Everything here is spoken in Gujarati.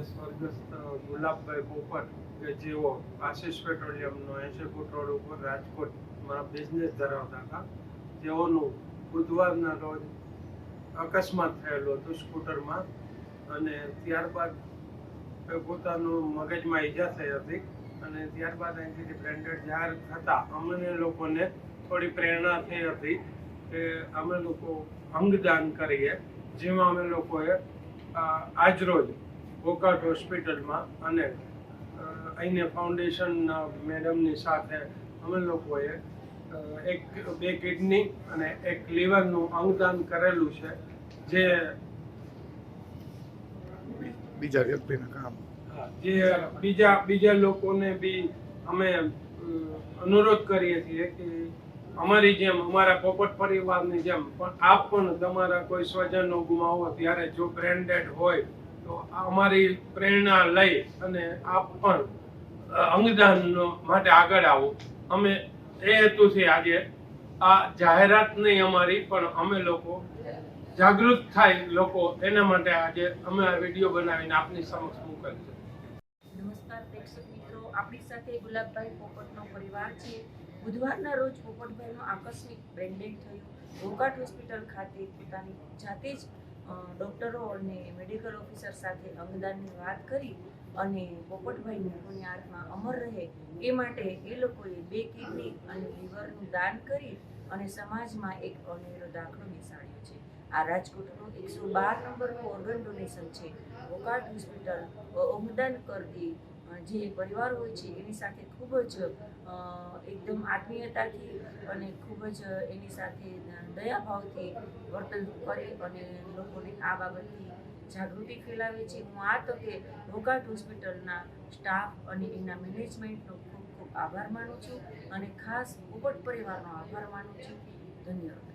સ્વર્ગસ્થ ગુલાબભાઈ પોપટ કે જેઓ આશીષ પેટ્રોલિયમનો 80 ફૂટ રોડ ઉપર રાજકોટમાં બિઝનેસ ધરાવતા હતા, તેઓનું બુધવારના રોજ અકસ્માત થયેલો હતો સ્કૂટરમાં, અને ત્યારબાદ પોતાનું મગજમાં ઈજા થઈ હતી, અને ત્યારબાદ અહીંથી બ્રેન્ડેડ જાહેર થતાં અમને લોકોને થોડી પ્રેરણા થઈ હતી કે અમે લોકો અંગદાન કરીએ, જેમાં અમે લોકોએ આજરોજ વોકાટ હોસ્પિટલમાં અને અહીંને ફાઉન્ડેશન મેડમની સાથે અમે લોકોએ બે કિડની અને એક લીવરનું અંગદાન કરેલું છે, જે બીજા વ્યક્તિના કામ બીજા લોકોને બી અમે અનુરોધ કરીએ છીએ કે અમારી જેમ, અમારા પોપટ પરિવારની જેમ પણ આપ પણ તમારા કોઈ સ્વજનો ગુમાવો ત્યારે જો બ્રેન્ડેડ હોય તો અમારી પ્રેરણા લઈ અને આપ પણ અંગદાન માટે આગળ આવો. અમે એ હેતુથી આજે આ જાહેરાત નહીં અમારી, પણ અમે લોકો જાગૃત થાય લોકો, એના માટે આજે અમે આ વિડીયો બનાવીને આપની સમક્ષ મોકલ છે. નમસ્કાર પ્રેક્ષક મિત્રો, આપણી સાથે ગુલાબભાઈ પોપટનો પરિવાર છે. બુધવારના રોજ પોપટભાઈનું આકસ્મિક બ્રેનડેડ થયું. વોકાટ હોસ્પિટલ ખાતે પોતાની જાતે જ ડોક્ટરો અને મેડિકલ ઓફિસર સાથે અંગદાનની વાત કરી અને પોપટભાઈની પુણ્ય આત્મા અમર રહે એ માટે એ લોકોએ 2 કિડની અને લીવરનું દાન કરી અને સમાજમાં એક અનેરો દાખલો બેસાડ્યો છે. આ રાજકોટનો 112 નંબરનું ઓર્ગન ડોનેશન છે. વોકાટ હોસ્પિટલ અંગદાન કરતી જે પરિવાર હોય છે એની સાથે ખૂબ જ એકદમ આત્મીયતાથી અને ખૂબ જ એની સાથે દયાભાવથી વર્તન કરે અને લોકોને આ બાબતથી જાગૃતિ ફેલાવે છે. હું આ તકે વોકાટ હોસ્પિટલના સ્ટાફ અને એના મેનેજમેન્ટનો ખૂબ ખૂબ આભાર માનું છું અને ખાસ પોપટ પરિવારનો આભાર માનું છું. ધન્યવાદ.